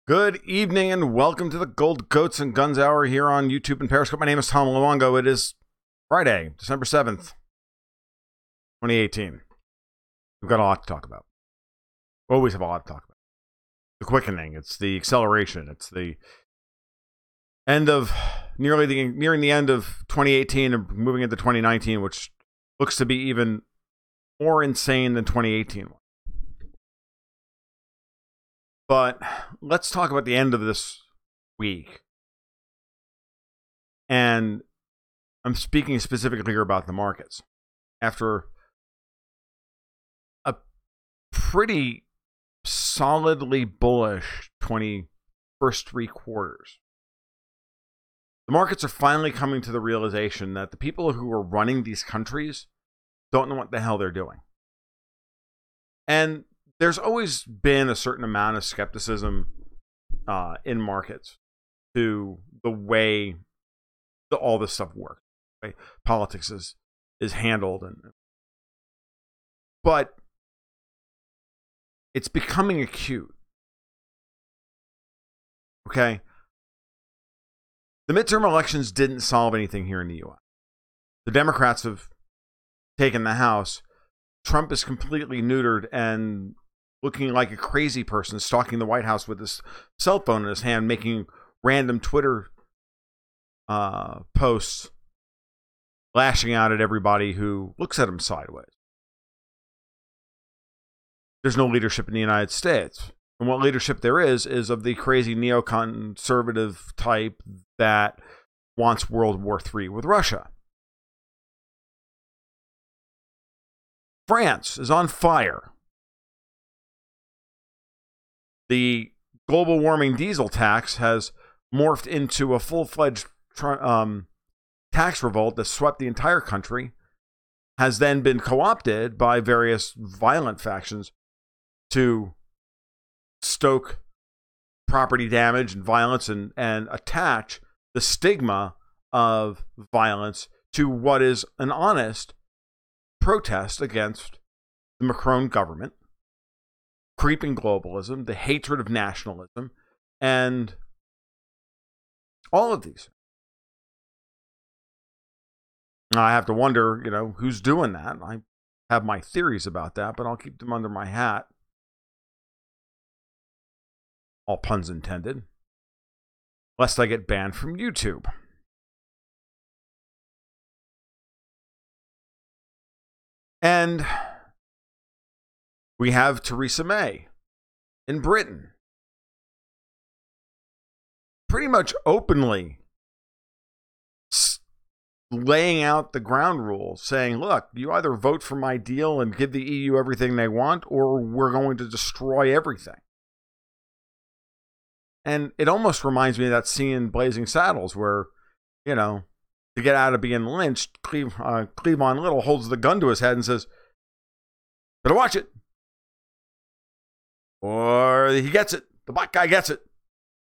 Good evening and welcome to the Gold Goats and Guns Hour here on YouTube and Periscope. My name is Tom Luongo. It is Friday, December 7th, 2018. We've got a lot to talk about. We always have a lot to talk about. The quickening, it's the acceleration, it's the end of nearing the end of 2018 and moving into 2019, which looks to be even more insane than 2018 was. But let's talk about the end of this week. And I'm speaking specifically here about the markets. After a pretty solidly bullish first three quarters, the markets are finally coming to the realization that the people who are running these countries don't know what the hell they're doing. And there's always been a certain amount of skepticism in markets to the way all this stuff works. Right? Politics is handled, but it's becoming acute. Okay, the midterm elections didn't solve anything here in the U.S. The Democrats have taken the House. Trump is completely neutered and looking like a crazy person, stalking the White House with his cell phone in his hand, making random Twitter posts, lashing out at everybody who looks at him sideways. There's no leadership in the United States. And what leadership there is of the crazy neoconservative type that wants World War III with Russia. France is on fire. The global warming diesel tax has morphed into a full-fledged tax revolt that swept the entire country, has then been co-opted by various violent factions to stoke property damage and violence and attach the stigma of violence to what is an honest protest against the Macron government, creeping globalism, the hatred of nationalism, and all of these. Now, I have to wonder, who's doing that. I have my theories about that, but I'll keep them under my hat. All puns intended. Lest I get banned from YouTube. And we have Theresa May in Britain pretty much openly laying out the ground rules, saying, look, you either vote for my deal and give the EU everything they want, or we're going to destroy everything. And it almost reminds me of that scene in Blazing Saddles where, to get out of being lynched, Cleavon Little holds the gun to his head and says, better watch it. Or he gets it. The black guy gets it.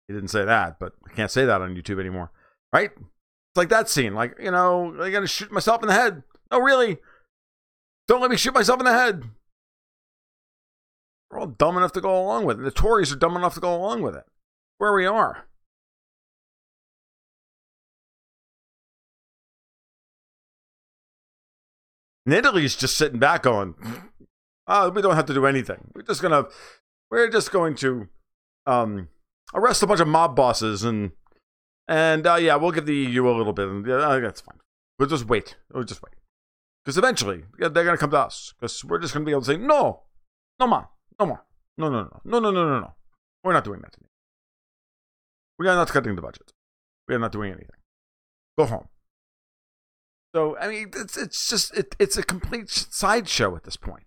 He didn't say that, but I can't say that on YouTube anymore. Right? It's like that scene. Like, I got to shoot myself in the head. No, really. Don't let me shoot myself in the head. We're all dumb enough to go along with it. The Tories are dumb enough to go along with it. Where we are. And Italy's just sitting back going, we don't have to do anything. We're just going to arrest a bunch of mob bosses and we'll give the EU a little bit. And that's fine. We'll just wait. Because eventually they're going to come to us. Because we're just going to be able to say, no more. No. We're not doing that. We are not cutting the budget. We are not doing anything. Go home. So, it's a complete sideshow at this point.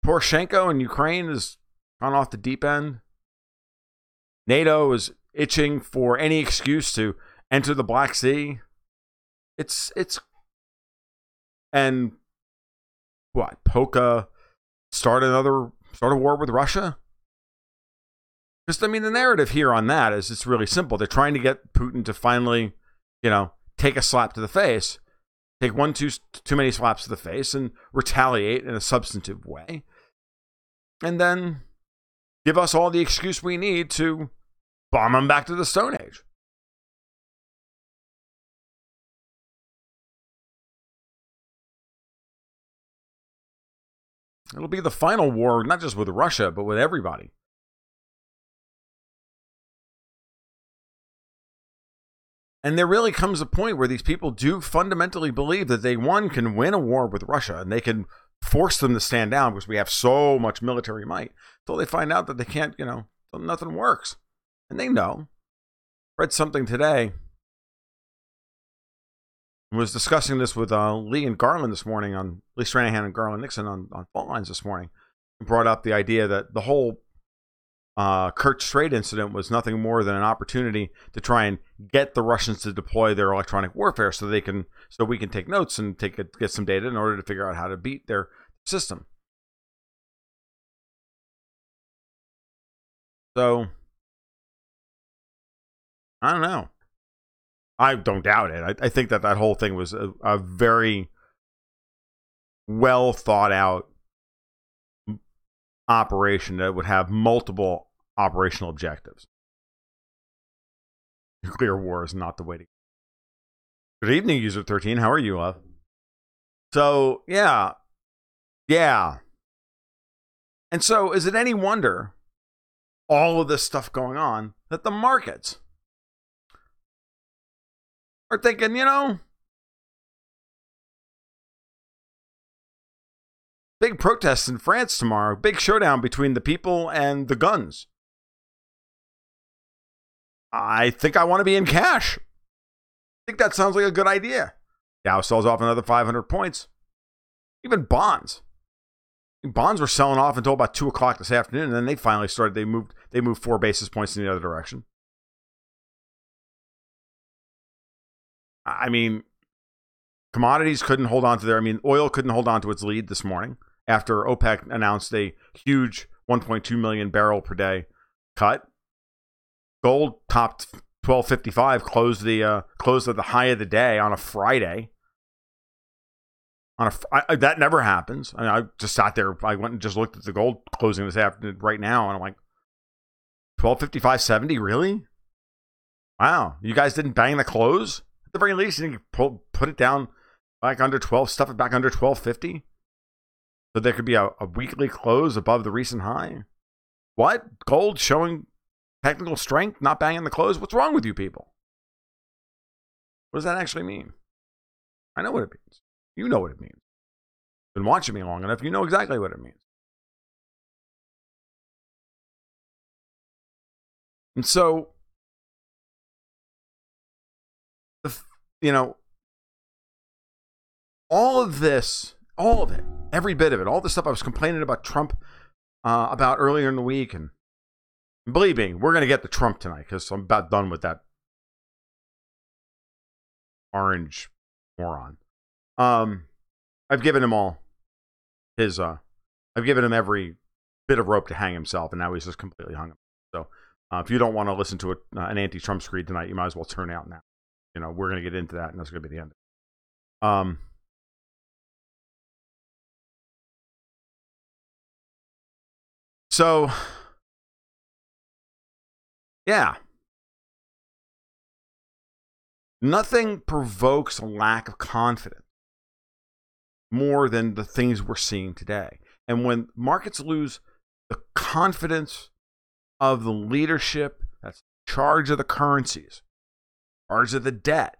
Poroshenko in Ukraine has gone off the deep end. NATO is itching for any excuse to enter the Black Sea. And what? Polka start a war with Russia? Because, the narrative here on that is it's really simple. They're trying to get Putin to finally, take a slap to the face, take too many slaps to the face and retaliate in a substantive way. and then give us all the excuse we need to bomb them back to the Stone Age. It'll be the final war, not just with Russia, but with everybody. And there really comes a point where these people do fundamentally believe that they, one, can win a war with Russia, and they can force them to stand down because we have so much military might, until they find out that they can't, nothing works. And they know. Read something today. I was discussing this with Lee and Garland this morning, on Lee Stranahan and Garland Nixon on phone lines this morning, and brought up the idea that the whole Kerch Strait incident was nothing more than an opportunity to try and get the Russians to deploy their electronic warfare so we can take notes and get some data in order to figure out how to beat their system. So I don't know. I don't doubt it. I think that whole thing was a very well thought out operation that would have multiple operational objectives. Nuclear war is not the way to go. Good evening, User 13. How are you, love? So, yeah. And so, is it any wonder, all of this stuff going on, that the markets are thinking, big protests in France tomorrow, big showdown between the people and the guns. I think I want to be in cash. I think that sounds like a good idea. Dow sells off another 500 points. Even bonds. Bonds were selling off until about 2 o'clock this afternoon, and then they finally started. They moved 4 basis points in the other direction. I mean, commodities couldn't hold on to oil couldn't hold on to its lead this morning after OPEC announced a huge 1.2 million barrel per day cut. Gold topped 1255, closed at the high of the day on a Friday. That never happens. I just sat there. I went and just looked at the gold closing this afternoon right now, and I'm like, 1255.70, really? Wow, you guys didn't bang the close? At the very least, you can put it down back under 12, stuff it back under 1250. So there could be a weekly close above the recent high. What? Gold showing technical strength, not banging the close? What's wrong with you people? What does that actually mean? I know what it means. You know what it means. Been watching me long enough, you know exactly what it means. And so, all of it, every bit of it, all the stuff I was complaining about Trump about earlier in the week, and believe me, we're going to get to Trump tonight because I'm about done with that orange moron. I've given him all his, I've given him every bit of rope to hang himself, and now he's just completely hung him. So if you don't want to listen to an anti-Trump screed tonight, you might as well turn out now. We're going to get into that, and that's going to be the end. So, yeah. Nothing provokes a lack of confidence more than the things we're seeing today. And when markets lose the confidence of the leadership that's in charge of the currencies, charge of the debt,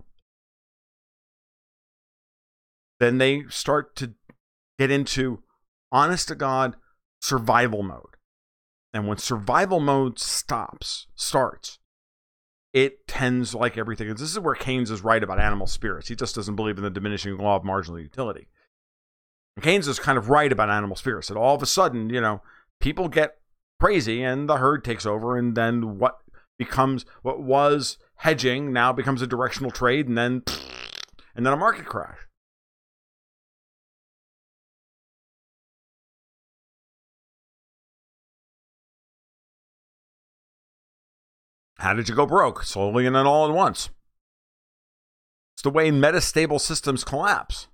then they start to get into, honest to God, survival mode. And when survival mode starts, it tends, like everything. This is where Keynes is right about animal spirits. He just doesn't believe in the diminishing law of marginal utility. And Keynes is kind of right about animal spirits. That all of a sudden, people get crazy and the herd takes over, and then what was hedging now becomes a directional trade, and then a market crash. How did you go broke? Slowly and then all at once. It's the way metastable systems collapse.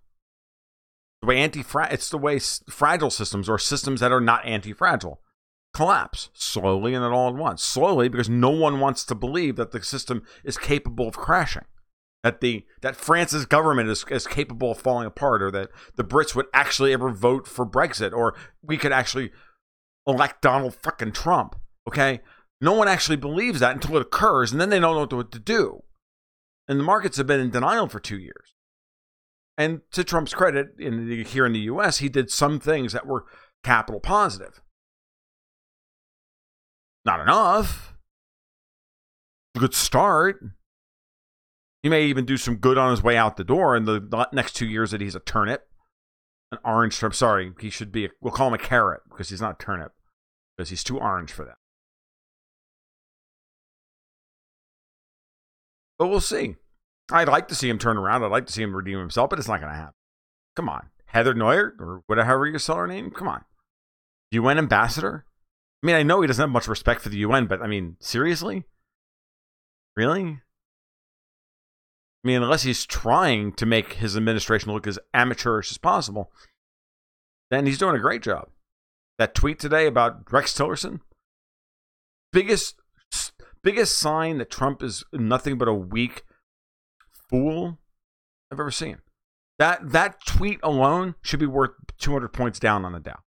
The way it's the way fragile systems, or systems that are not anti-fragile, collapse slowly and then all at once. Slowly, because no one wants to believe that the system is capable of crashing, that France's government is capable of falling apart, or that the Brits would actually ever vote for Brexit, or we could actually elect Donald fucking Trump. Okay, no one actually believes that until it occurs, and then they don't know what to do. And the markets have been in denial for 2 years. And to Trump's credit, here in the U.S., he did some things that were capital positive. Not enough. A good start. He may even do some good on his way out the door in the next 2 years that he's a turnip. An orange turnip. Sorry, he should be, we'll call him a carrot, because he's not a turnip. Because he's too orange for that. But we'll see. I'd like to see him turn around. I'd like to see him redeem himself, but it's not going to happen. Come on. Heather Neuer, or whatever you sell her name, come on. UN ambassador? I mean, I know he doesn't have much respect for the UN, but I mean, seriously? Really? I mean, unless he's trying to make his administration look as amateurish as possible, then he's doing a great job. That tweet today about Rex Tillerson, biggest sign that Trump is nothing but a weak fool I've ever seen. That tweet alone should be worth 200 points down on the Dow.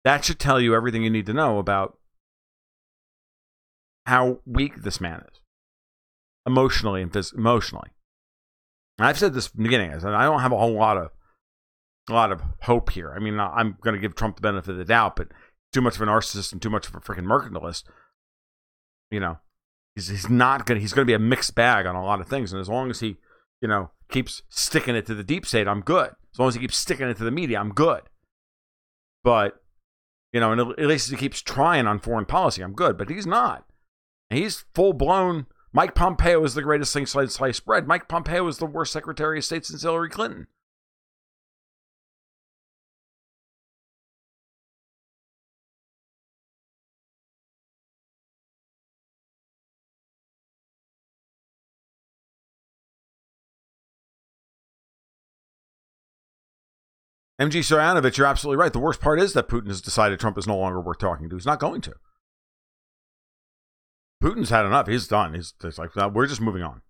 That should tell you everything you need to know about how weak this man is, emotionally and emotionally. And I've said this from the beginning. I don't have a whole lot of hope here. I mean, I'm going to give Trump the benefit of the doubt, but too much of a narcissist and too much of a freaking mercantilist. You know, he's going to be a mixed bag on a lot of things, and as long as he, keeps sticking it to the deep state, I'm good. As long as he keeps sticking it to the media, I'm good. But and at least he keeps trying on foreign policy, I'm good. But he's not. He's full blown. Mike Pompeo is the greatest thing sliced bread. Mike Pompeo is the worst Secretary of State since Hillary Clinton. MG Stoyanovich, you're absolutely right. The worst part is that Putin has decided Trump is no longer worth talking to. He's not going to. Putin's had enough. He's done. He's like, we're just moving on.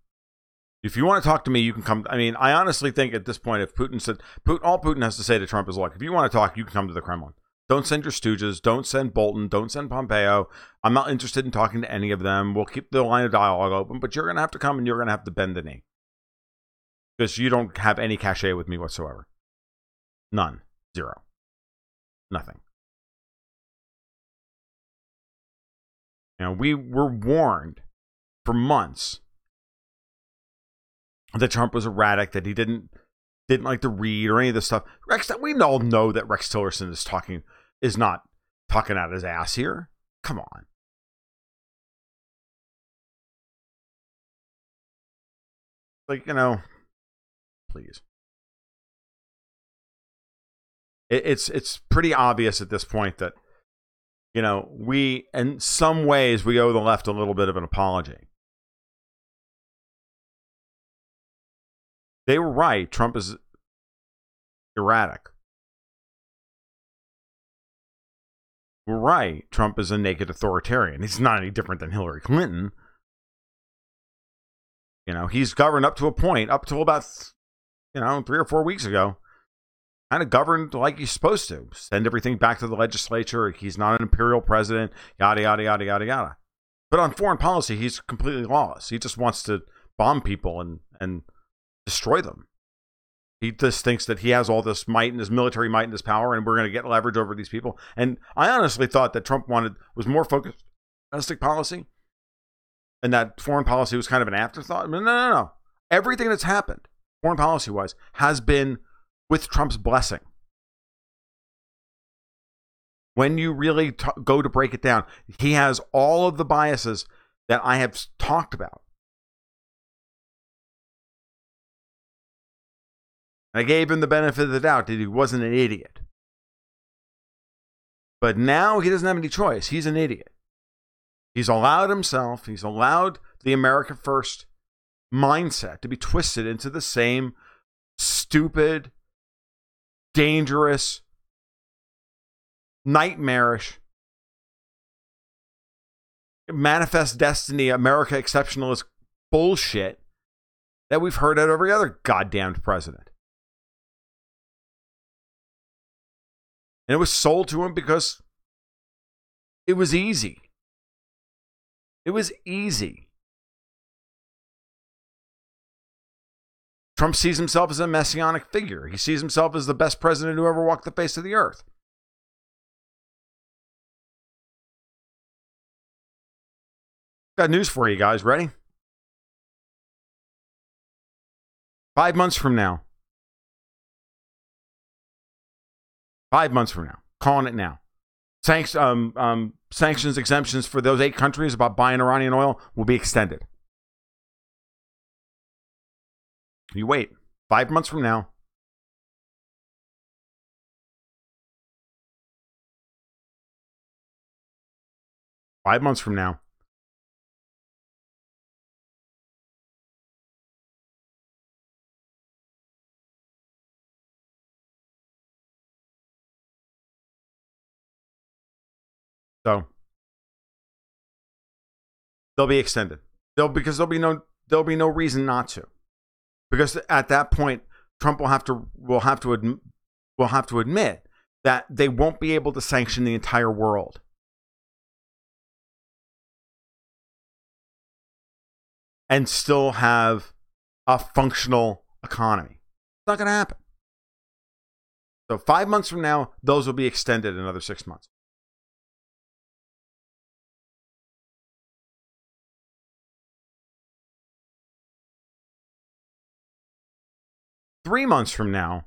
If you want to talk to me, you can come. I mean, I honestly think at this point, if Putin said, all Putin has to say to Trump is, look, if you want to talk, you can come to the Kremlin. Don't send your stooges. Don't send Bolton. Don't send Pompeo. I'm not interested in talking to any of them. We'll keep the line of dialogue open, but you're going to have to come and you're going to have to bend the knee. Because you don't have any cachet with me whatsoever. None. Zero. Nothing. We were warned for months that Trump was erratic, that he didn't like to read or any of this stuff. We all know that Rex Tillerson is not talking out his ass here. Come on. Please. It's pretty obvious at this point that, we, in some ways, we owe the left a little bit of an apology. They were right. Trump is erratic. We're right. Trump is a naked authoritarian. He's not any different than Hillary Clinton. He's governed up to a point, up to about, 3 or 4 weeks ago. Kind of governed like he's supposed to. Send everything back to the legislature. He's not an imperial president. Yada, yada, yada, yada, yada. But on foreign policy, he's completely lawless. He just wants to bomb people and destroy them. He just thinks that he has all this might and his military might and his power, and we're going to get leverage over these people. And I honestly thought that Trump was more focused on domestic policy, and that foreign policy was kind of an afterthought. No. Everything that's happened, foreign policy-wise, has been with Trump's blessing. When you really go to break it down, he has all of the biases that I have talked about. I gave him the benefit of the doubt that he wasn't an idiot. But now he doesn't have any choice. He's an idiot. He's allowed the America First mindset to be twisted into the same stupid, dangerous, nightmarish, manifest destiny, America exceptionalist bullshit that we've heard out of every other goddamn president. And it was sold to him because it was easy. It was easy. Trump sees himself as a messianic figure. He sees himself as the best president who ever walked the face of the earth. Got news for you guys. Ready? 5 months from now. 5 months from now. Calling it now. Sanctions exemptions for those 8 countries about buying Iranian oil will be extended. You wait. 5 months from now. Five months from now. So they'll be extended. Because there'll be no reason not to. Because at that point, Trump will have to admit that they won't be able to sanction the entire world. And still have a functional economy. It's not going to happen. So 5 months from now, those will be extended another 6 months. Three months from now,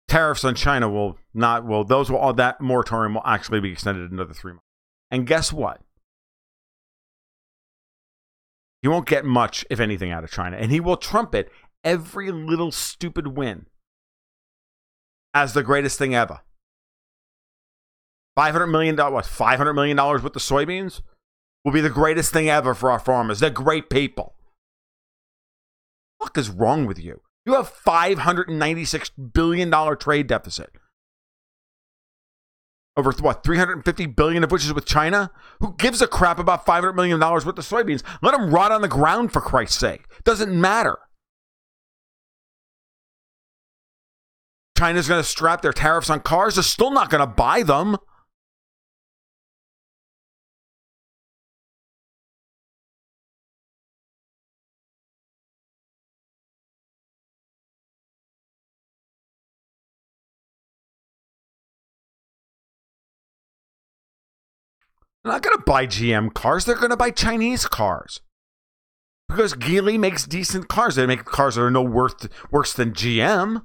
tariffs on China that moratorium will actually be extended another 3 months. And guess what? He won't get much, if anything, out of China. And he will trumpet every little stupid win as the greatest thing ever. $500 million, what? $500 million with the soybeans will be the greatest thing ever for our farmers. They're great people. What the fuck is wrong with you? You have $596 billion trade deficit. Over what, $350 billion of which is with China? Who gives a crap about $500 million worth of soybeans? Let them rot on the ground, for Christ's sake. Doesn't matter. China's going to strap their tariffs on cars. They're still not going to buy them. They're not going to buy GM cars. They're going to buy Chinese cars. Because Geely makes decent cars. They make cars that are no worse than GM.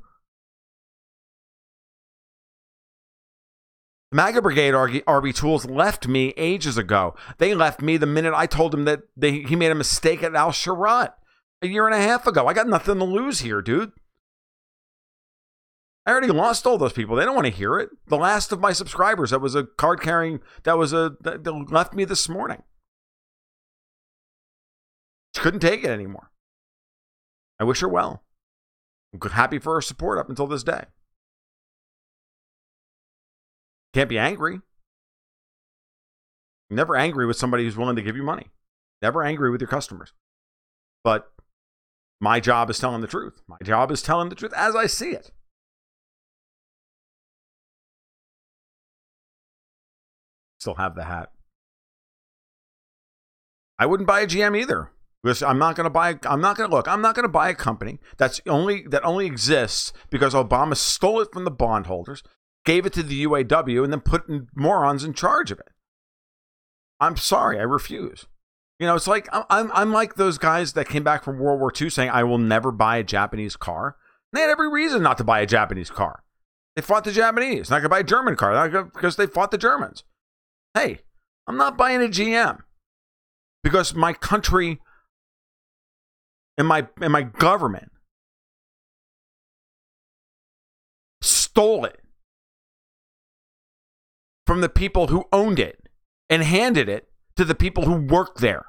MAGA Brigade RB Tools left me ages ago. They left me the minute I told him that he made a mistake at Al Sharat a year and a half ago. I got nothing to lose here, dude. I already lost all those people. They don't want to hear it. The last of my subscribers that was a card carrying, that left me this morning. Couldn't take it anymore. I wish her well. I'm happy for her support up until this day. Can't be angry. Never angry with somebody who's willing to give you money. Never angry with your customers. But my job is telling the truth. My job is telling the truth as I see it. Still have the hat. I wouldn't buy a GM either. Because I'm not going to buy a company that only exists because Obama stole it from the bondholders, gave it to the UAW, and then put morons in charge of it. I'm sorry, I refuse. You know, it's like I'm like those guys that came back from World War II saying, I will never buy a Japanese car. And they had every reason not to buy a Japanese car. They fought the Japanese. Not going to buy a German car because they fought the Germans. Hey, I'm not buying a GM because my country and my government stole it from the people who owned it and handed it to the people who work there.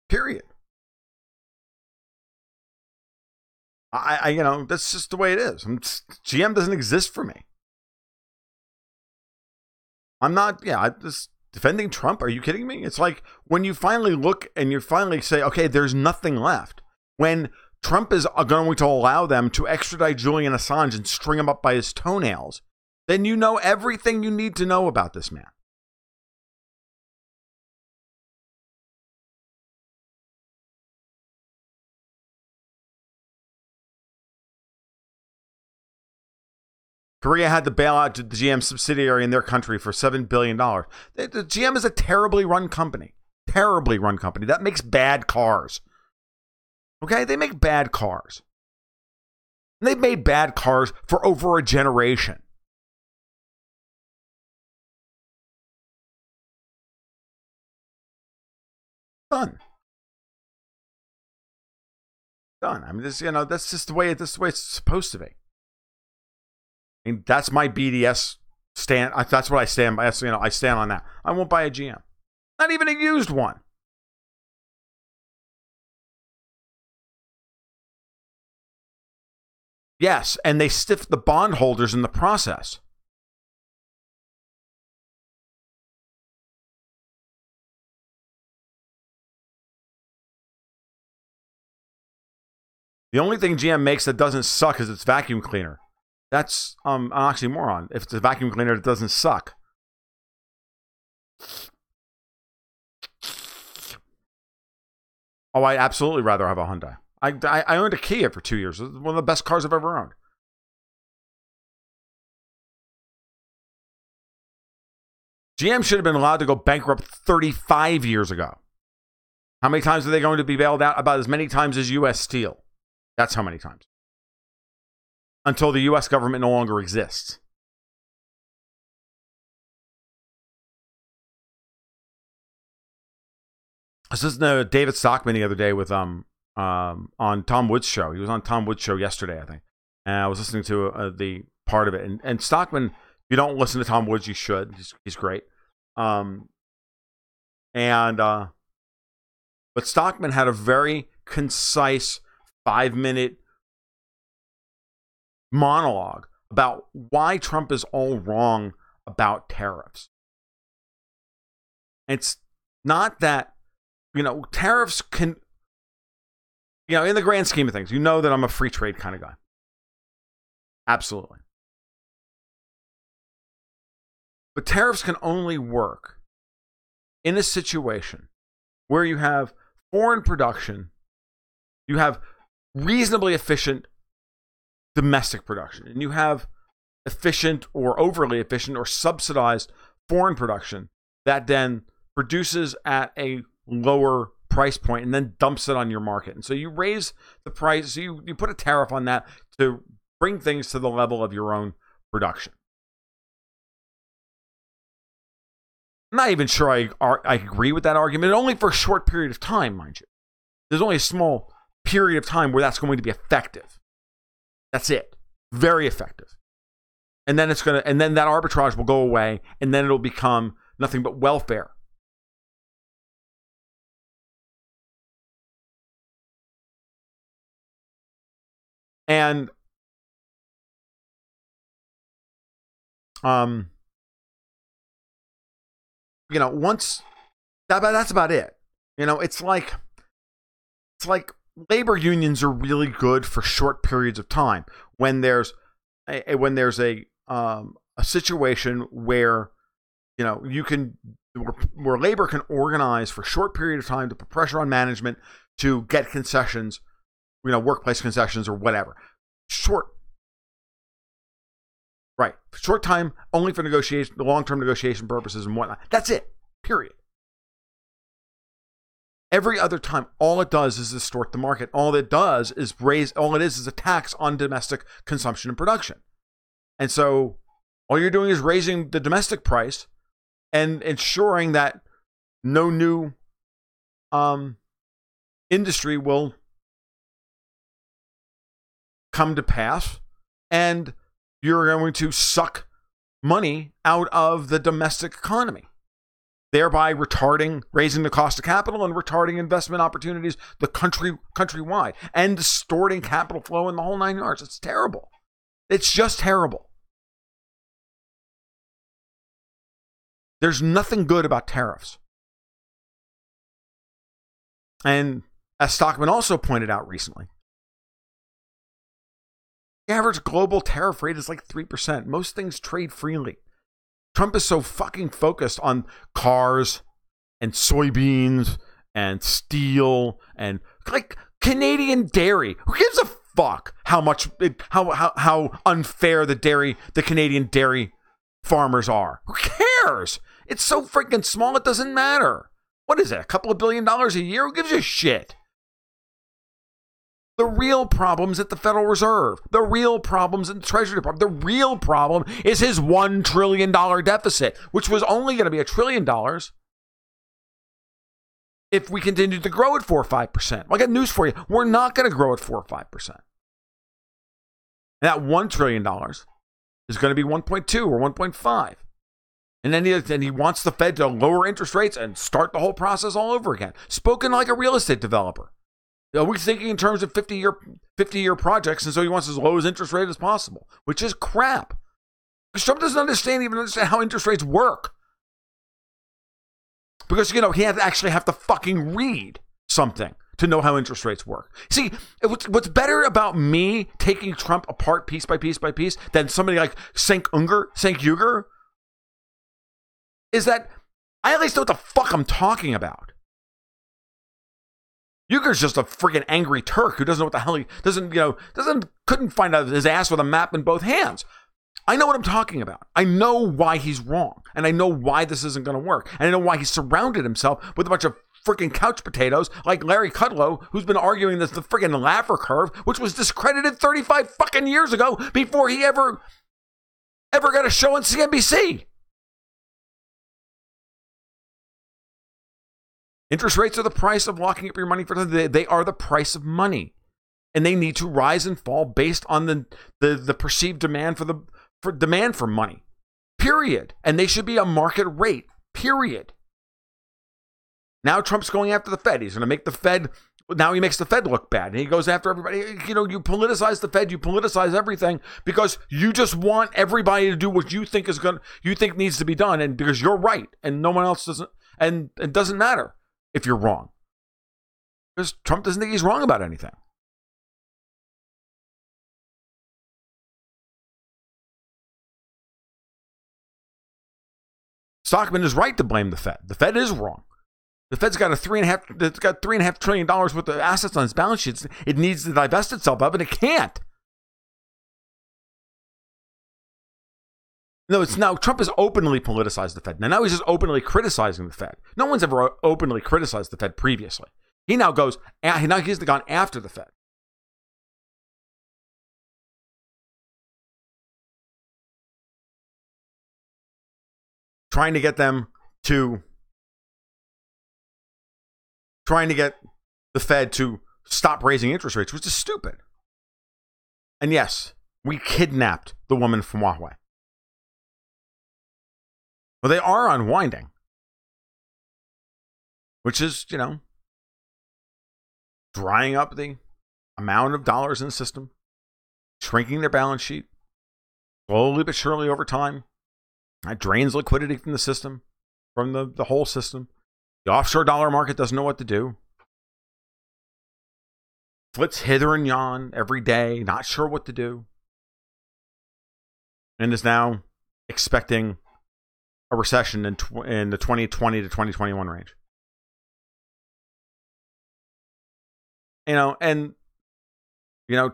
Period. That's just the way it is. GM doesn't exist for me. I'm not, just defending Trump. Are you kidding me? It's like when you finally look and you finally say, okay, there's nothing left. When Trump is going to allow them to extradite Julian Assange and string him up by his toenails, then you know everything you need to know about this man. Korea had to bail out the GM subsidiary in their country for $7 billion. The GM is a terribly run company. Terribly run company. That makes bad cars. Okay? They make bad cars. And they've made bad cars for over a generation. Done. I mean, that's just the way it's supposed to be. I mean, that's my BDS stand. That's what I stand by. I stand on that. I won't buy a GM. Not even a used one. Yes, and they stiffed the bondholders in the process. The only thing GM makes that doesn't suck is its vacuum cleaner. That's an oxymoron. If it's a vacuum cleaner, it doesn't suck. Oh, I'd absolutely rather have a Hyundai. I owned a Kia for 2 years. It was one of the best cars I've ever owned. GM should have been allowed to go bankrupt 35 years ago. How many times are they going to be bailed out? About as many times as U.S. Steel. That's how many times. Until the U.S. government no longer exists. I was listening to David Stockman the other day with on Tom Woods' show. He was on Tom Woods' show yesterday, I think. And I was listening to the part of it. And Stockman, if you don't listen to Tom Woods, you should. He's great. But Stockman had a very concise 5-minute monologue about why Trump is all wrong about tariffs. It's not that, tariffs can, in the grand scheme of things, that I'm a free trade kind of guy. Absolutely. But tariffs can only work in a situation where you have foreign production, you have reasonably efficient domestic production, and you have efficient or overly efficient or subsidized foreign production that then produces at a lower price point and then dumps it on your market. And so you raise the price, so you put a tariff on that to bring things to the level of your own production. I'm not even sure I agree with that argument, only for a short period of time, mind you. There's only a small period of time where that's going to be effective. That's it. Very effective. And then and then that arbitrage will go away, and then it'll become nothing but welfare. And once that's about it. It's like labor unions are really good for short periods of time when there's a situation where where labor can organize for a short period of time to put pressure on management to get concessions, workplace concessions or whatever. Short time, only for negotiation, the long-term negotiation purposes and whatnot. That's it. Period. Every other time, all it does is distort the market. All it does is all it is a tax on domestic consumption and production. And so all you're doing is raising the domestic price and ensuring that no new industry will come to pass, and you're going to suck money out of the domestic economy. thereby raising the cost of capital and retarding investment opportunities countrywide, and distorting capital flow in the whole 9 yards. It's terrible. It's just terrible. There's nothing good about tariffs. And as Stockman also pointed out recently, the average global tariff rate is like 3%. Most things trade freely. Trump is so fucking focused on cars and soybeans and steel and like Canadian dairy. Who gives a fuck how unfair the Canadian dairy farmers are? Who cares? It's so freaking small it doesn't matter. What is it? A couple of $1 billion a year? Who gives a shit? The real problem's at the Federal Reserve. The real problem's in the Treasury Department. The real problem is his $1 trillion deficit, which was only going to be $1 trillion if we continued to grow at 4 or 5%. Well, I got news for you. We're not going to grow at 4 or 5%. And that $1 trillion is going to be 1.2 or 1.5. And then he wants the Fed to lower interest rates and start the whole process all over again. Spoken like a real estate developer. We're thinking in terms of 50-year projects, and so he wants as low as interest rate as possible, which is crap. Because Trump doesn't even understand how interest rates work. Because, he actually have to fucking read something to know how interest rates work. See, what's better about me taking Trump apart piece by piece by piece than somebody like Cenk Uygur, is that I at least know what the fuck I'm talking about. Uygur's just a friggin' angry Turk who doesn't know what the hell he couldn't find out his ass with a map in both hands. I know what I'm talking about. I know why he's wrong, and I know why this isn't going to work, and I know why he surrounded himself with a bunch of freaking couch potatoes like Larry Kudlow, who's been arguing the friggin' Laffer curve, which was discredited 35 fucking years ago before he ever got a show on CNBC. Interest rates are the price of locking up your money for time. They are the price of money, and they need to rise and fall based on the perceived demand for money. Period. And they should be a market rate. Period. Now Trump's going after the Fed. He's going to make the Fed. Now he makes the Fed look bad, and he goes after everybody. You politicize the Fed. You politicize everything because you just want everybody to do what you think needs to be done, and because you're right, and no one else doesn't, and it doesn't matter if you're wrong. Because Trump doesn't think he's wrong about anything. Stockman is right to blame the Fed. The Fed is wrong. The Fed's got $3.5 trillion worth of assets on its balance sheets. It needs to divest itself of, and it can't. No, it's now Trump has openly politicized the Fed. Now he's just openly criticizing the Fed. No one's ever openly criticized the Fed previously. He's gone after the Fed. Trying to get the Fed to stop raising interest rates, which is stupid. And yes, we kidnapped the woman from Huawei. Well, they are unwinding, which is, drying up the amount of dollars in the system, shrinking their balance sheet, slowly but surely over time. That drains liquidity from the system, from the whole system. The offshore dollar market doesn't know what to do. Flits hither and yon every day, not sure what to do. And is now expecting a recession in the 2020 to 2021 range.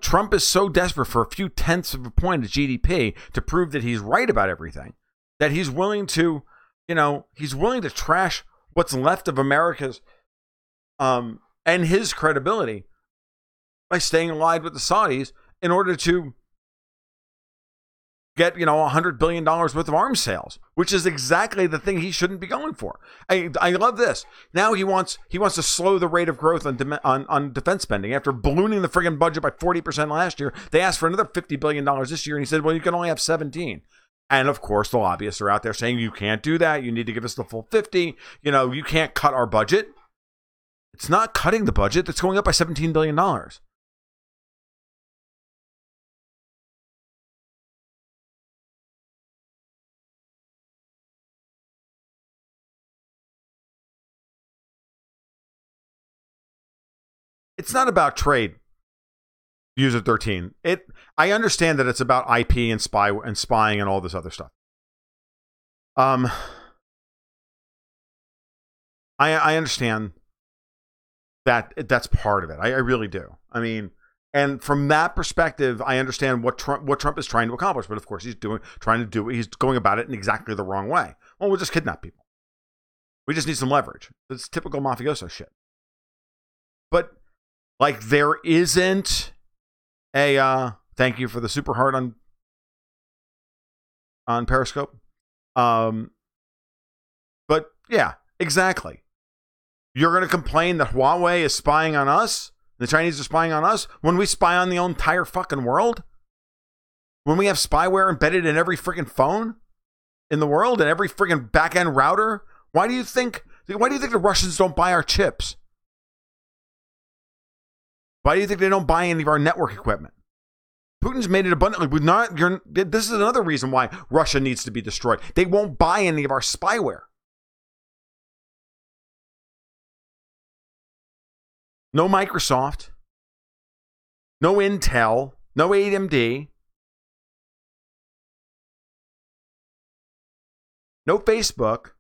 Trump is so desperate for a few tenths of a point of GDP to prove that he's right about everything that he's willing to trash what's left of America's and his credibility by staying allied with the Saudis in order to get, $100 billion worth of arms sales, which is exactly the thing he shouldn't be going for. I love this. Now he wants to slow the rate of growth on defense spending. After ballooning the friggin' budget by 40% last year, they asked for another $50 billion this year, and he said, well, you can only have 17. And of course, the lobbyists are out there saying, you can't do that. You need to give us the full 50. You can't cut our budget. It's not cutting the budget. That's going up by $17 billion. It's not about trade. User 13. I understand that it's about IP and spying and all this other stuff. I understand that that's part of it. I really do. I mean, and from that perspective, I understand what Trump is trying to accomplish. But of course, he's going about it in exactly the wrong way. Well, we'll just kidnap people. We just need some leverage. It's typical mafioso shit. But like, there isn't a thank you for the super heart on Periscope. But yeah, exactly. You're going to complain that Huawei is spying on us? The Chinese are spying on us when we spy on the entire fucking world? When we have spyware embedded in every freaking phone in the world and every freaking back-end router? Why do you think the Russians don't buy our chips? Why do you think they don't buy any of our network equipment? Putin's made it abundantly. This is another reason why Russia needs to be destroyed. They won't buy any of our spyware. No Microsoft. No Intel. No AMD. No Facebook.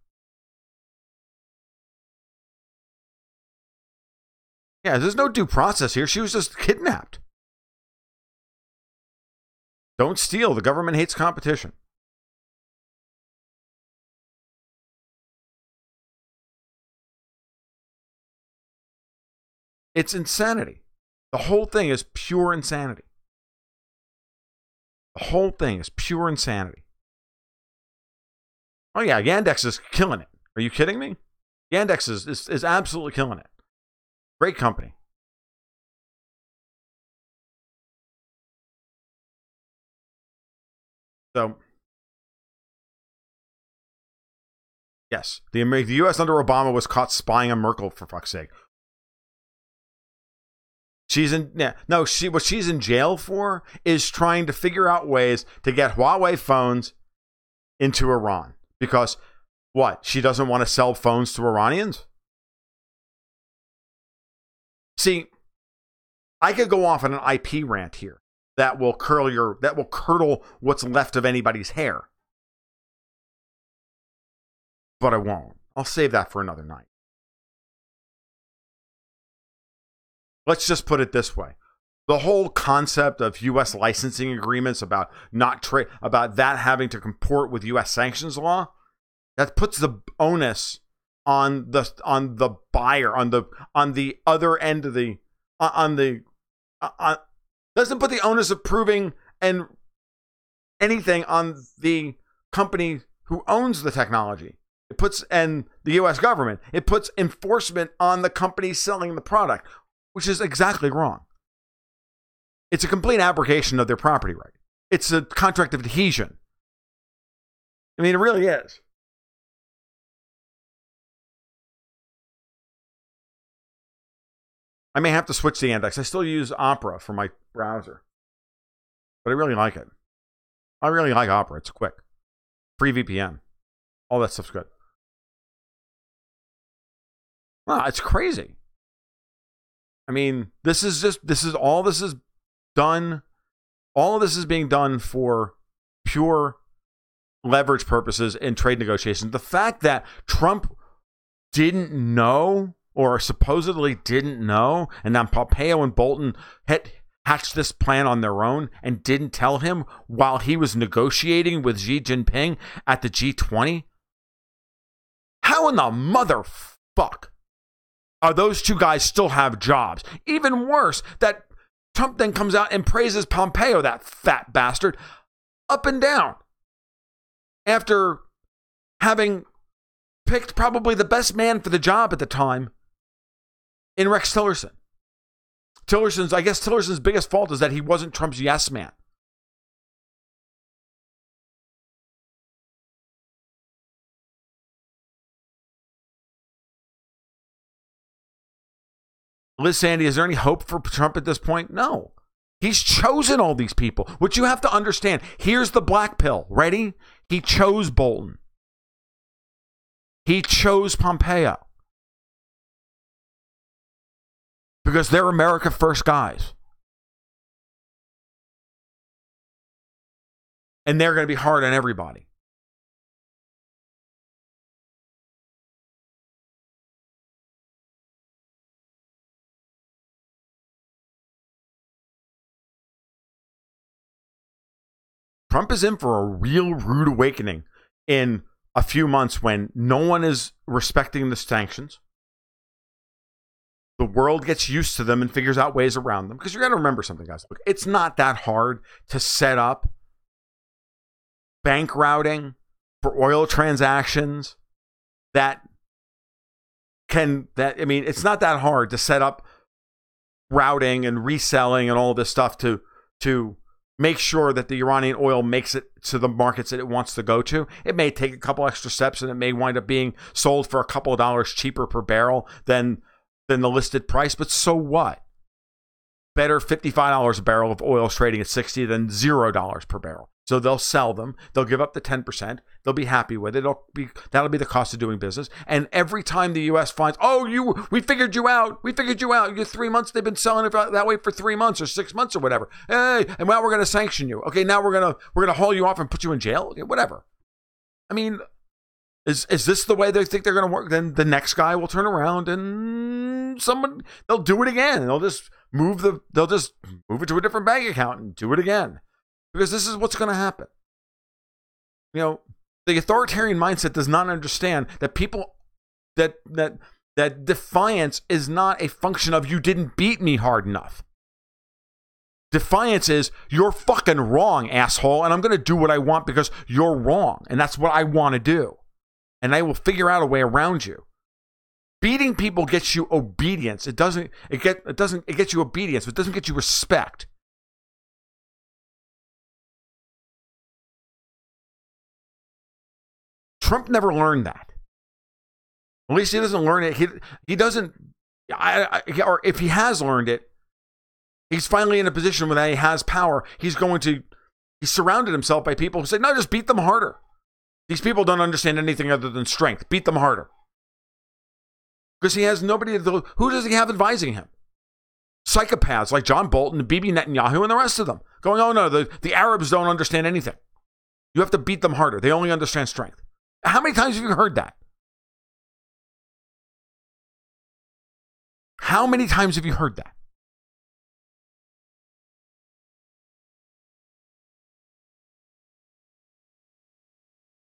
Yeah, there's no due process here. She was just kidnapped. Don't steal. The government hates competition. It's insanity. The whole thing is pure insanity. The whole thing is pure insanity. Oh yeah, Yandex is killing it. Are you kidding me? Yandex is absolutely killing it. Great company. So, yes, the U.S. under Obama was caught spying on Merkel, for fuck's sake. What she's in jail for is trying to figure out ways to get Huawei phones into Iran. Because, what, she doesn't want to sell phones to Iranians? See, I could go off on an IP rant here that will curdle what's left of anybody's hair. But I won't. I'll save that for another night. Let's just put it this way. The whole concept of U.S. licensing agreements about that having to comport with U.S. sanctions law, that puts the onus on the buyer, on the other end of doesn't put the onus of proving and anything on the company who owns the technology. And the U.S. government. It puts enforcement on the company selling the product, which is exactly wrong. It's a complete abrogation of their property right. It's a contract of adhesion. I mean, it really is. I may have to switch the index. I still use Opera for my browser, but I really like it. I really like Opera. It's quick. Free VPN. All that stuff's good. Wow, it's crazy. I mean, all this is done. All of this is being done for pure leverage purposes in trade negotiations. The fact that Trump didn't know, or supposedly didn't know, and now Pompeo and Bolton hatched this plan on their own and didn't tell him while he was negotiating with Xi Jinping at the G20. How in the motherfuck are those two guys still have jobs? Even worse, that Trump then comes out and praises Pompeo, that fat bastard, up and down, after having picked probably the best man for the job at the time in Rex Tillerson. Tillerson's biggest fault is that he wasn't Trump's yes man. Liz Sandy, is there any hope for Trump at this point? No. He's chosen all these people. What you have to understand, here's the black pill. Ready? He chose Bolton. He chose Pompeo. Because they're America First guys. And they're going to be hard on everybody. Trump is in for a real rude awakening in a few months when no one is respecting the sanctions. The world gets used to them and figures out ways around them. Because you got to remember something, guys. Look, it's not that hard to set up bank routing for oil transactions it's not that hard to set up routing and reselling and all this stuff to make sure that the Iranian oil makes it to the markets that it wants to go to. It may take a couple extra steps and it may wind up being sold for a couple of dollars cheaper per barrel than the listed price, but so what? Better $55 a barrel of oil trading at $60 than $0 per barrel. So they'll sell them. They'll give up the 10%. They'll be happy with it. That'll be the cost of doing business. And every time the U.S. finds, we figured you out. We figured you out. You're 3 months. They've been selling it that way for 3 months or 6 months or whatever. Hey, and now we're going to sanction you. Okay, now we're gonna haul you off and put you in jail. Okay, whatever. I mean, is this the way they think they're going to work? Then the next guy will turn around and they'll do it again. They'll just move it to a different bank account and do it again. Because this is what's going to happen. You know, the authoritarian mindset does not understand that that defiance is not a function of you didn't beat me hard enough. Defiance is you're fucking wrong, asshole, and I'm going to do what I want because you're wrong, and that's what I want to do. And I will figure out a way around you. Beating people gets you obedience. It gets you obedience, but it doesn't get you respect. Trump never learned that. At least he doesn't learn it. He doesn't, or if he has learned it, he's finally in a position where he has power. He's surrounded himself by people who say, no, just beat them harder. These people don't understand anything other than strength. Beat them harder. Because he has nobody, who does he have advising him? Psychopaths like John Bolton, Bibi Netanyahu, and the rest of them. Going, oh no, the Arabs don't understand anything. You have to beat them harder. They only understand strength. How many times have you heard that? How many times have you heard that?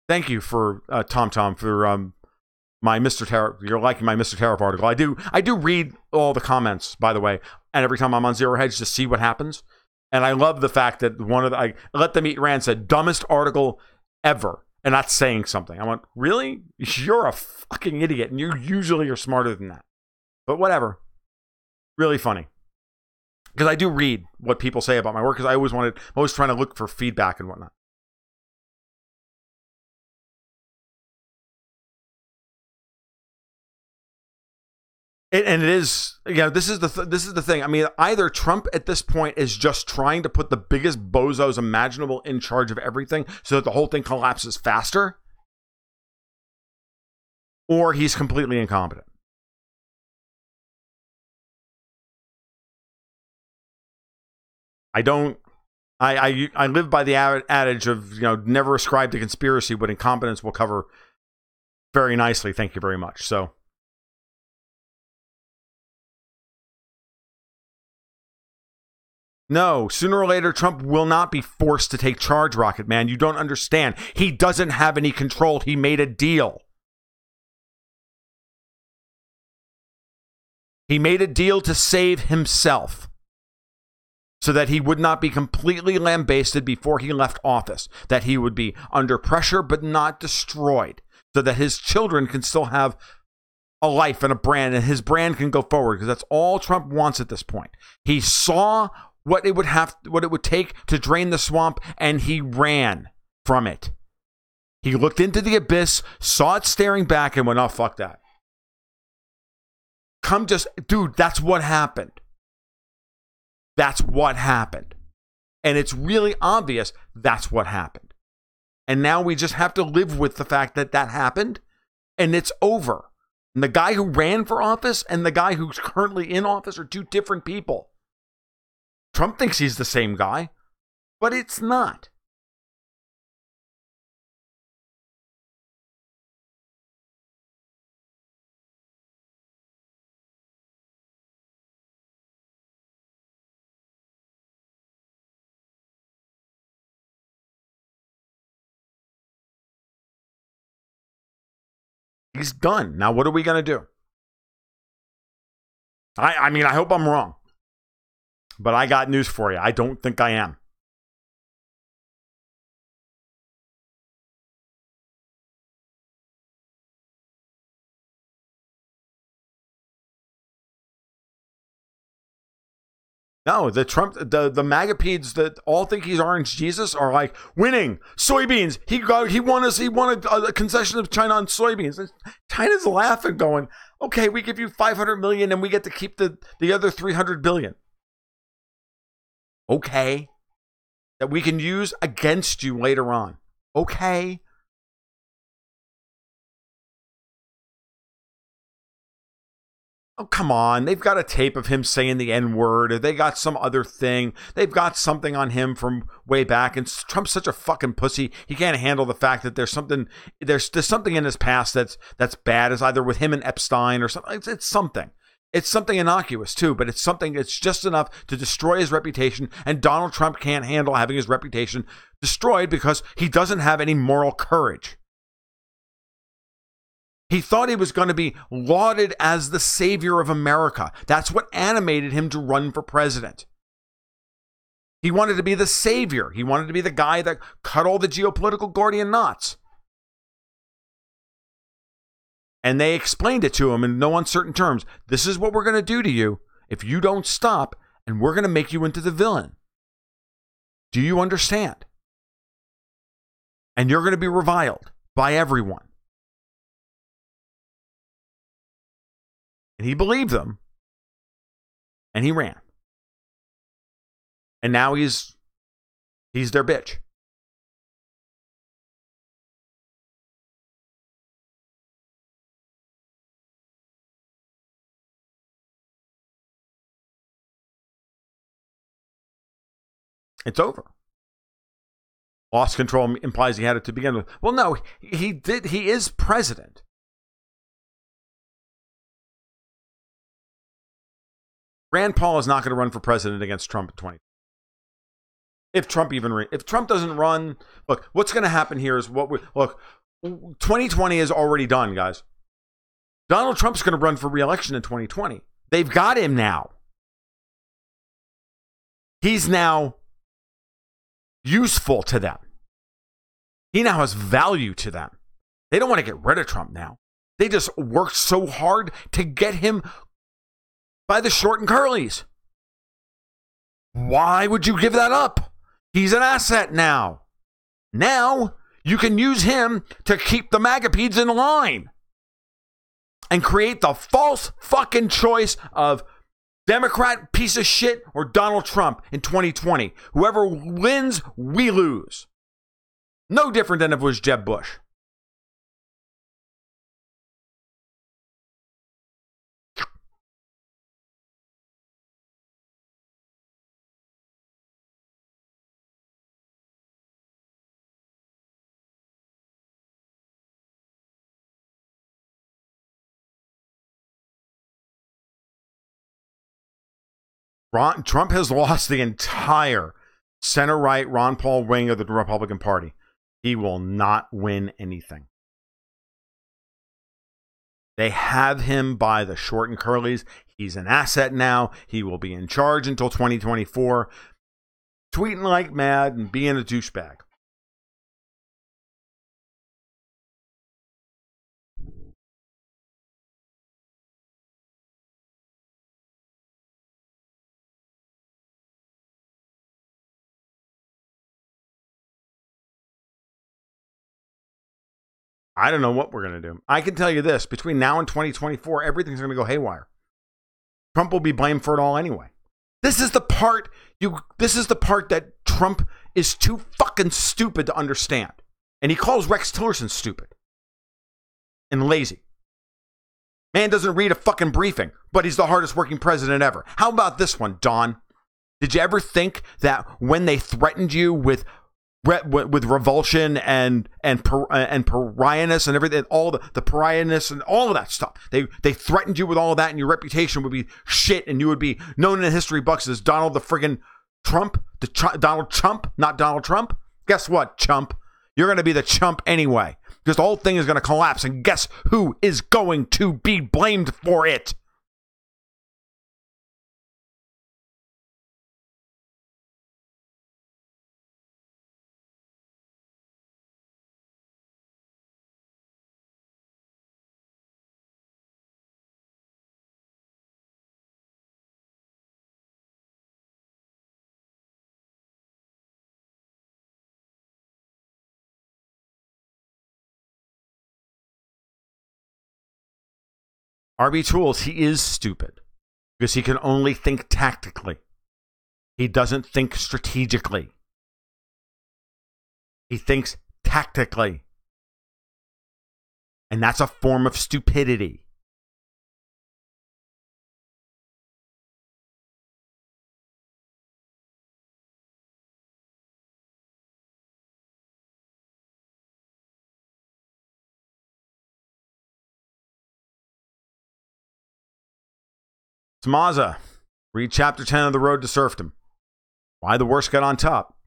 Thank you for Tom for my Mr. Tariff. You're liking my Mr. Tariff article. I do read all the comments, by the way, and every time I'm on Zero Hedge to see what happens. And I love the fact that I Let Them Eat Rand said dumbest article ever. And not saying something. I went, really? You're a fucking idiot, and you usually are smarter than that. But whatever. Really funny. Because I do read what people say about my work, because I'm always trying to look for feedback and whatnot. And it is, this is the thing. I mean, either Trump at this point is just trying to put the biggest bozos imaginable in charge of everything so that the whole thing collapses faster, or he's completely incompetent. I live by the adage of, never ascribe to conspiracy, but incompetence will cover very nicely. Thank you very much. So. No, sooner or later, Trump will not be forced to take charge, Rocket Man. You don't understand. He doesn't have any control. He made a deal. He made a deal to save himself so that he would not be completely lambasted before he left office, that he would be under pressure but not destroyed, so that his children can still have a life and a brand, and his brand can go forward, because that's all Trump wants at this point. He saw what it would take to drain the swamp, and he ran from it. He looked into the abyss, saw it staring back, and went, oh, fuck that. dude, that's what happened. That's what happened. And it's really obvious that's what happened. And now we just have to live with the fact that that happened and it's over. And the guy who ran for office and the guy who's currently in office are two different people. Trump thinks he's the same guy, but it's not. He's done. Now, what are we going to do? I mean, I hope I'm wrong. But I got news for you. I don't think I am. No, the MAGA-pedes that all think he's Orange Jesus are like, winning, soybeans. He won a concession of China on soybeans. China's laughing, going, okay, we give you 500 million and we get to keep the other 300 billion. Okay. That we can use against you later on. Okay. Oh, come on. They've got a tape of him saying the N-word, or they got some other thing. They've got something on him from way back, and Trump's such a fucking pussy. He can't handle the fact that there's something in his past that's bad, as either with him and Epstein or something. It's something. It's something innocuous too, but it's something that's just enough to destroy his reputation, and Donald Trump can't handle having his reputation destroyed because he doesn't have any moral courage. He thought he was going to be lauded as the savior of America. That's what animated him to run for president. He wanted to be the savior. He wanted to be the guy that cut all the geopolitical Gordian knots. And they explained it to him in no uncertain terms. This is what we're going to do to you if you don't stop, and we're going to make you into the villain. Do you understand? And you're going to be reviled by everyone. And he believed them, and he ran. And now he's their bitch. It's over. Lost control implies he had it to begin with. Well, no, he did. He is president. Rand Paul is not going to run for president against Trump in 2020. If Trump doesn't run, look, what's going to happen here is 2020 is already done, guys. Donald Trump's going to run for re-election in 2020. They've got him now. He's now useful to them. He now has value to them. They don't want to get rid of Trump now. They just worked so hard to get him by the short and curlies. Why would you give that up? He's an asset now. Now you can use him to keep the MAGA-pedes in line and create the false fucking choice of Democrat piece of shit or Donald Trump in 2020. Whoever wins, we lose. No different than if it was Jeb Bush. Trump has lost the entire center-right Ron Paul wing of the Republican Party. He will not win anything. They have him by the short and curlies. He's an asset now. He will be in charge until 2024. Tweeting like mad and being a douchebag. I don't know what we're going to do. I can tell you this. Between now and 2024, everything's going to go haywire. Trump will be blamed for it all anyway. This is the part that Trump is too fucking stupid to understand. And he calls Rex Tillerson stupid and lazy. Man doesn't read a fucking briefing, but he's the hardest working president ever. How about this one, Don? Did you ever think that when they threatened you with revulsion and pariahness and everything, all the pariahness and all of that stuff, they threatened you with all of that, and your reputation would be shit, and you would be known in history books as Donald the friggin' Trump, Donald Trump, not Donald Trump? Guess what, chump? You're going to be the chump anyway, because the whole thing is going to collapse, and guess who is going to be blamed for it? RB Tools, he is stupid because he can only think tactically. He doesn't think strategically. He thinks tactically. And that's a form of stupidity. Smaza, read chapter 10 of The Road to Serfdom. Why the worst got on top.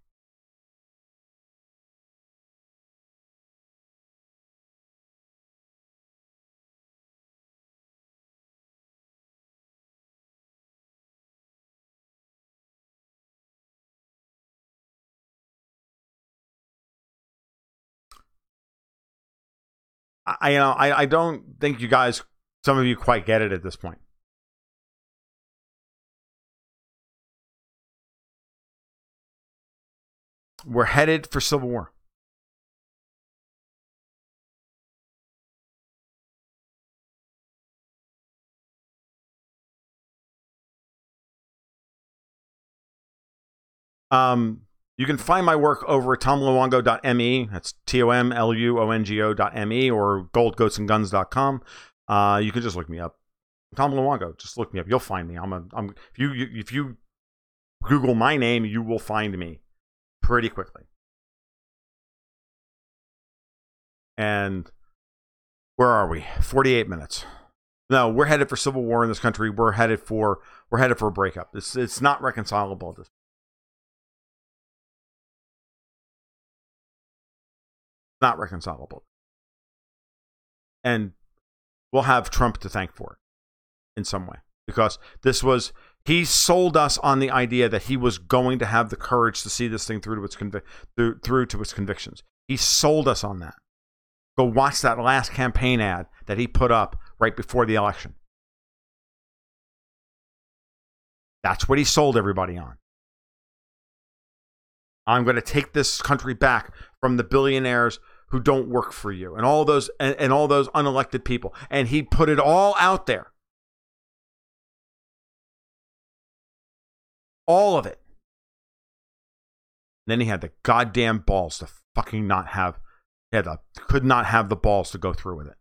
I don't think you guys, some of you quite get it at this point. We're headed for civil war. You can find my work over at tomluongo.me. That's TOMLUONGO.me or goldgoatsandguns.com. You can just look me up. Tom Luongo, just look me up. You'll find me. If you Google my name, you will find me pretty quickly. And where are we? 48 minutes. No, we're headed for civil war in this country. We're headed for a breakup. It's not reconcilable at this point. Not reconcilable. And we'll have Trump to thank for it in some way, because he sold us on the idea that he was going to have the courage to see this thing through to its convictions. He sold us on that. Go watch that last campaign ad that he put up right before the election. That's what he sold everybody on. I'm going to take this country back from the billionaires who don't work for you and all those unelected people. And he put it all out there. All of it. And then he had the goddamn balls to fucking could not have the balls to go through with it.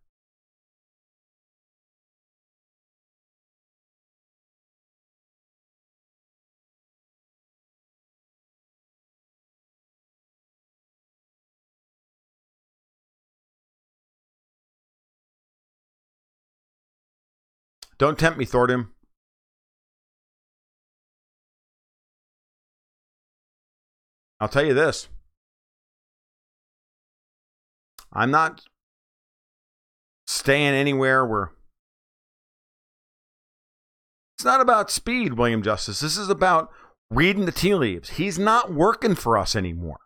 Don't tempt me, Thordim. I'll tell you this. I'm not staying anywhere where... It's not about speed, William Justice. This is about reading the tea leaves. He's not working for us anymore.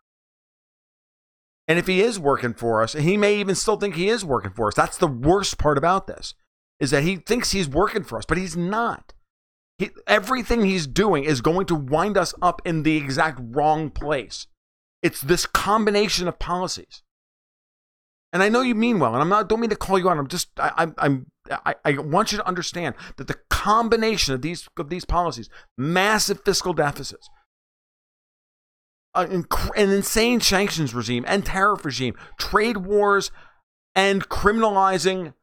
And if he is working for us, he may even still think he is working for us. That's the worst part about this, is that he thinks he's working for us, but he's not. Everything he's doing is going to wind us up in the exact wrong place. It's this combination of policies. And I know you mean well, and don't mean to call you out. I'm I want you to understand that the combination of these policies, massive fiscal deficits, an insane sanctions regime and tariff regime, trade wars, and criminalizing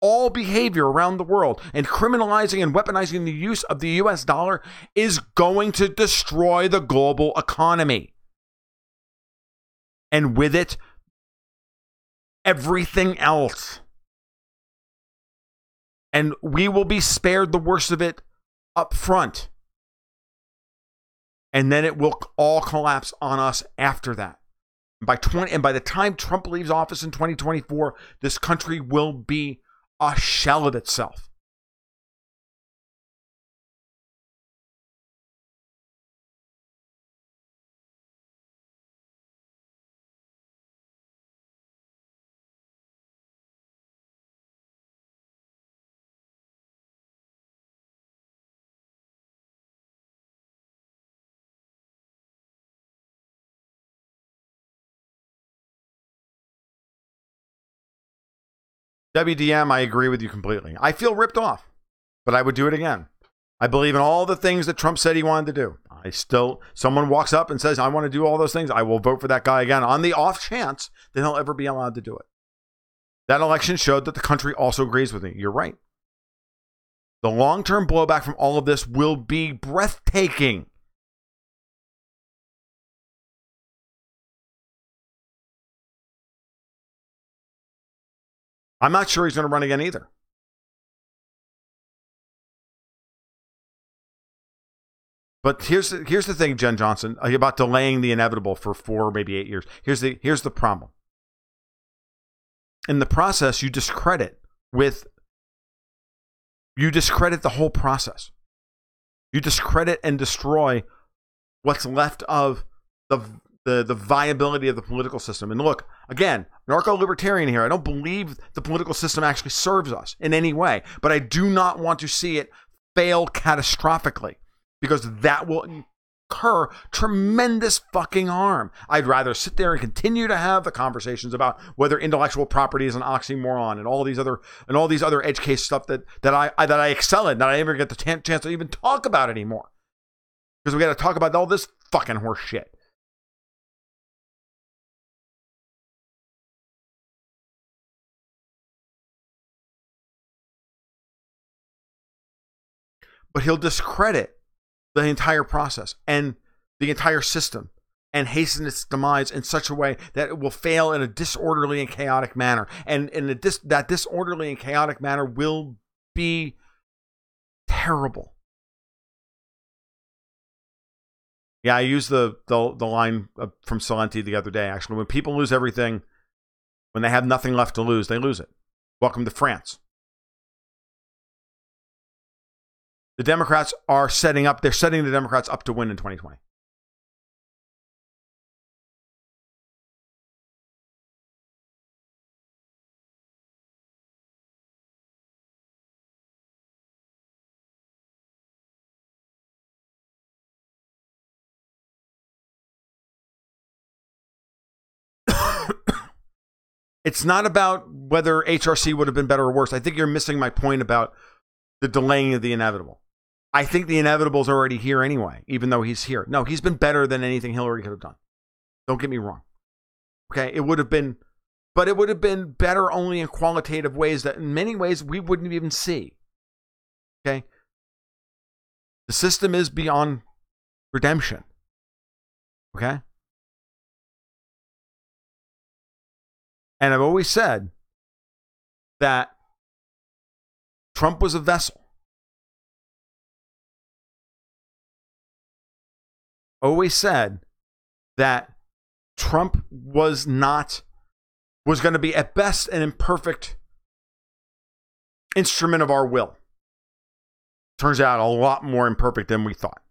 all behavior around the world, and criminalizing and weaponizing the use of the US dollar is going to destroy the global economy. And with it, everything else. And we will be spared the worst of it up front. And then it will all collapse on us after that. By the time Trump leaves office in 2024, this country will be a shell of itself. WDM, I agree with you completely. I feel ripped off, but I would do it again. I believe in all the things that Trump said he wanted to do. Someone walks up and says, I want to do all those things. I will vote for that guy again on the off chance that he'll ever be allowed to do it. That election showed that the country also agrees with me. You're right. The long-term blowback from all of this will be breathtaking. I'm not sure he's going to run again either. But here's the thing, Jen Johnson, about delaying the inevitable for 4, maybe 8 years. Here's the problem. In the process, you discredit the whole process. You discredit and destroy what's left of the viability of the political system. And look, again, narco-libertarian here. I don't believe the political system actually serves us in any way, but I do not want to see it fail catastrophically, because that will incur tremendous fucking harm. I'd rather sit there and continue to have the conversations about whether intellectual property is an oxymoron and all these other edge case stuff that I excel in, that I never get the chance to even talk about anymore, because we got to talk about all this fucking horse shit. But he'll discredit the entire process and the entire system and hasten its demise in such a way that it will fail in a disorderly and chaotic manner. And that disorderly and chaotic manner will be terrible. Yeah, I used the line from Salenti the other day, actually. When people lose everything, when they have nothing left to lose, they lose it. Welcome to France. The Democrats are setting the Democrats up to win in 2020. It's not about whether HRC would have been better or worse. I think you're missing my point about the delaying of the inevitable. I think the inevitable is already here anyway, even though he's here. No, he's been better than anything Hillary could have done. Don't get me wrong. Okay, it would have been better only in qualitative ways that in many ways we wouldn't even see. Okay? The system is beyond redemption. Okay? And I've always said that Trump was a vessel. Always said that Trump was going to be at best an imperfect instrument of our will. Turns out a lot more imperfect than we thought.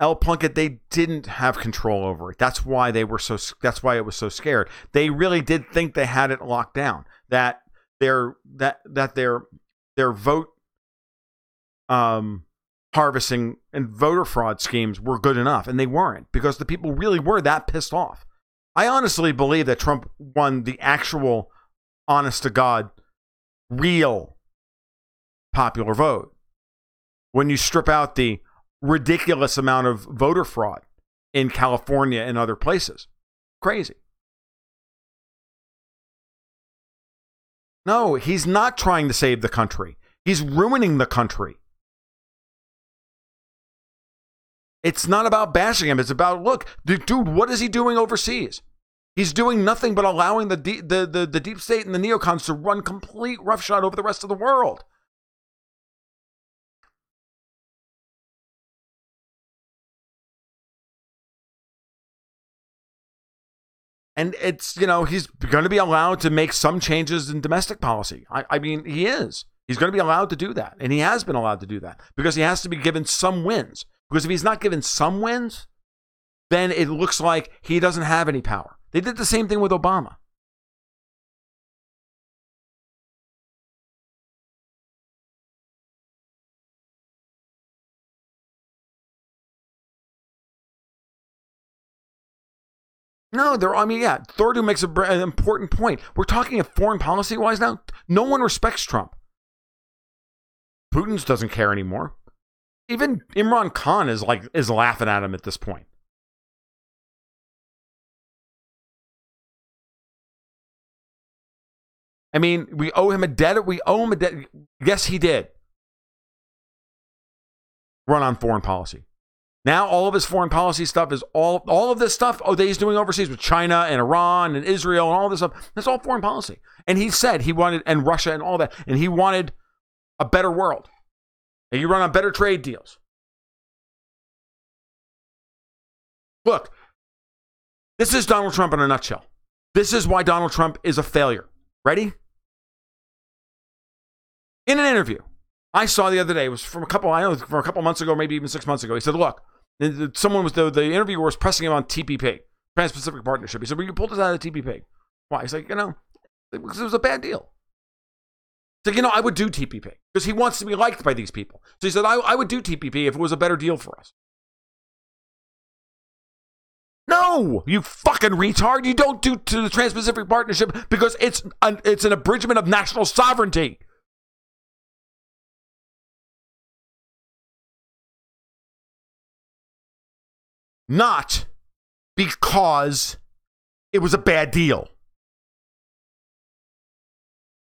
L. Plunkett, they didn't have control over it. That's why it was so scared. They really did think they had it locked down. That their vote harvesting and voter fraud schemes were good enough, and they weren't, because the people really were that pissed off. I honestly believe that Trump won the actual, honest to God, real popular vote when you strip out the ridiculous amount of voter fraud in California and other places. Crazy. No, he's not trying to save the country. He's ruining the country. It's not about bashing him. It's about, look, dude, what is he doing overseas? He's doing nothing but allowing the deep state and the neocons to run complete roughshod over the rest of the world. And it's, he's going to be allowed to make some changes in domestic policy. I mean, he is. He's going to be allowed to do that. And he has been allowed to do that because he has to be given some wins. Because if he's not given some wins, then it looks like he doesn't have any power. They did the same thing with Obama. No, Thordu makes an important point. We're talking of foreign policy-wise now. No one respects Trump. Putin doesn't care anymore. Even Imran Khan is laughing at him at this point. I mean, we owe him a debt. Yes, he did run on foreign policy. Now all of his foreign policy stuff is all of this stuff that he's doing overseas with China and Iran and Israel and all this stuff. That's all foreign policy. And he said he wanted, and Russia and all that, and he wanted a better world. And you run on better trade deals. Look, this is Donald Trump in a nutshell. This is why Donald Trump is a failure. Ready? In an interview I saw the other day, it was from a couple months ago, maybe even 6 months ago. He said, look, the interviewer was pressing him on TPP, Trans-Pacific Partnership. He said, well, you pulled us out of the TPP. Why? He's like, because it was a bad deal. He's like, I would do TPP because he wants to be liked by these people. So he said, I would do TPP if it was a better deal for us. No, you fucking retard. You don't do to the Trans-Pacific Partnership because it's an abridgment of national sovereignty. Not because it was a bad deal.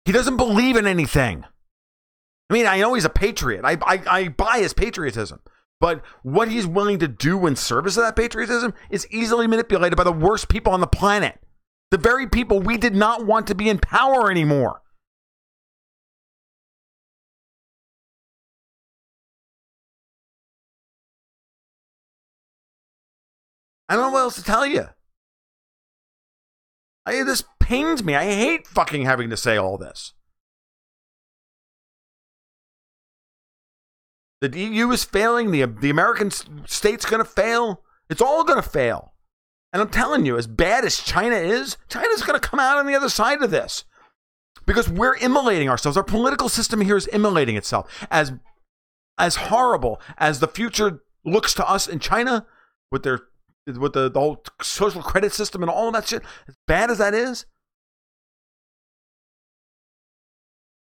He doesn't believe in anything. I mean, I know he's a patriot. I buy his patriotism. But what he's willing to do in service of that patriotism is easily manipulated by the worst people on the planet. The very people we did not want to be in power anymore. I don't know what else to tell you. This pains me. I hate fucking having to say all this. The EU is failing. The American state's going to fail. It's all going to fail. And I'm telling you, as bad as China is, China's going to come out on the other side of this. Because we're immolating ourselves. Our political system here is immolating itself. As horrible as the future looks to us in China, with the whole social credit system and all of that shit, as bad as that is,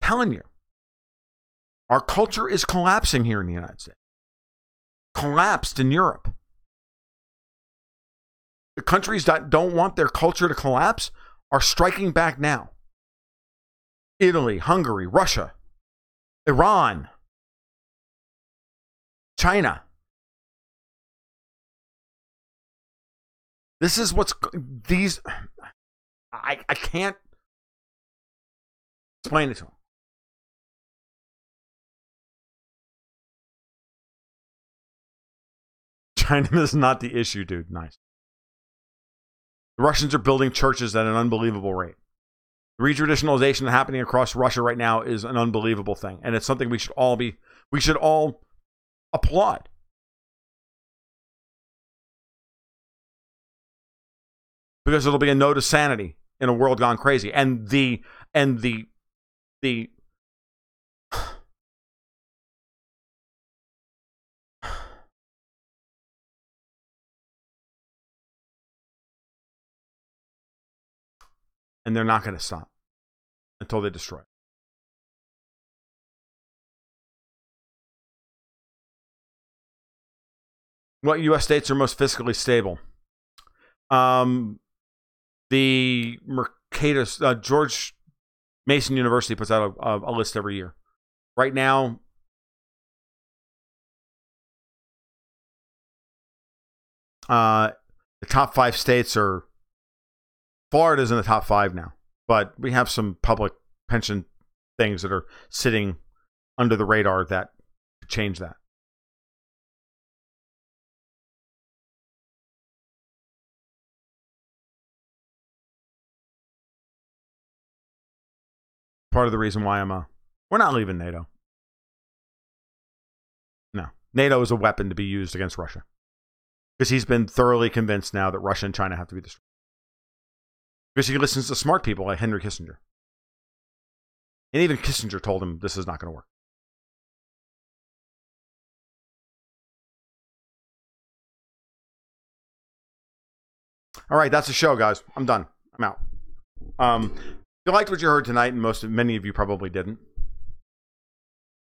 I'm telling you, our culture is collapsing here in the United States. Collapsed in Europe. The countries that don't want their culture to collapse are striking back now. Italy, Hungary, Russia, Iran, China. This is I can't explain it to them. China is not the issue, dude. Nice. The Russians are building churches at an unbelievable rate. The retraditionalization happening across Russia right now is an unbelievable thing. And it's something we should all applaud. Because it'll be a note of sanity in a world gone crazy. And the And they're not going to stop until they destroy it. What U.S. states are most fiscally stable? The Mercatus, George Mason University puts out a list every year. Right now, the top 5 states are, Florida's in the top 5 now, but we have some public pension things that are sitting under the radar that could change that. Part of the reason why we're not leaving NATO. No. NATO is a weapon to be used against Russia. Because he's been thoroughly convinced now that Russia and China have to be destroyed. Because he listens to smart people like Henry Kissinger. And even Kissinger told him this is not going to work. All right, that's the show, guys. I'm done. I'm out. If you liked what you heard tonight, and many of you probably didn't,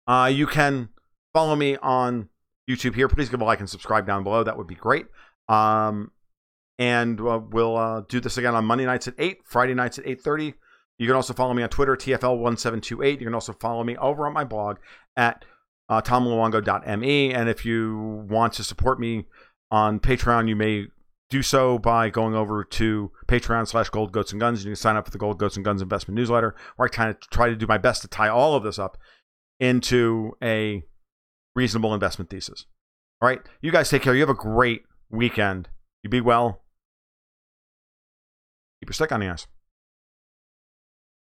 you can follow me on YouTube here. Please give a like and subscribe down below. That would be great. And we'll do this again on Monday nights at 8, Friday nights at 8:30. You can also follow me on Twitter, TFL1728. You can also follow me over on my blog at tomluongo.me. And if you want to support me on Patreon, you may do so by going over to Patreon/GoldGoatsAndGuns. You can sign up for the Gold Goats and Guns investment newsletter, where I kind of try to do my best to tie all of this up into a reasonable investment thesis. All right, you guys take care. You have a great weekend. You be well. Keep your stick on the ice.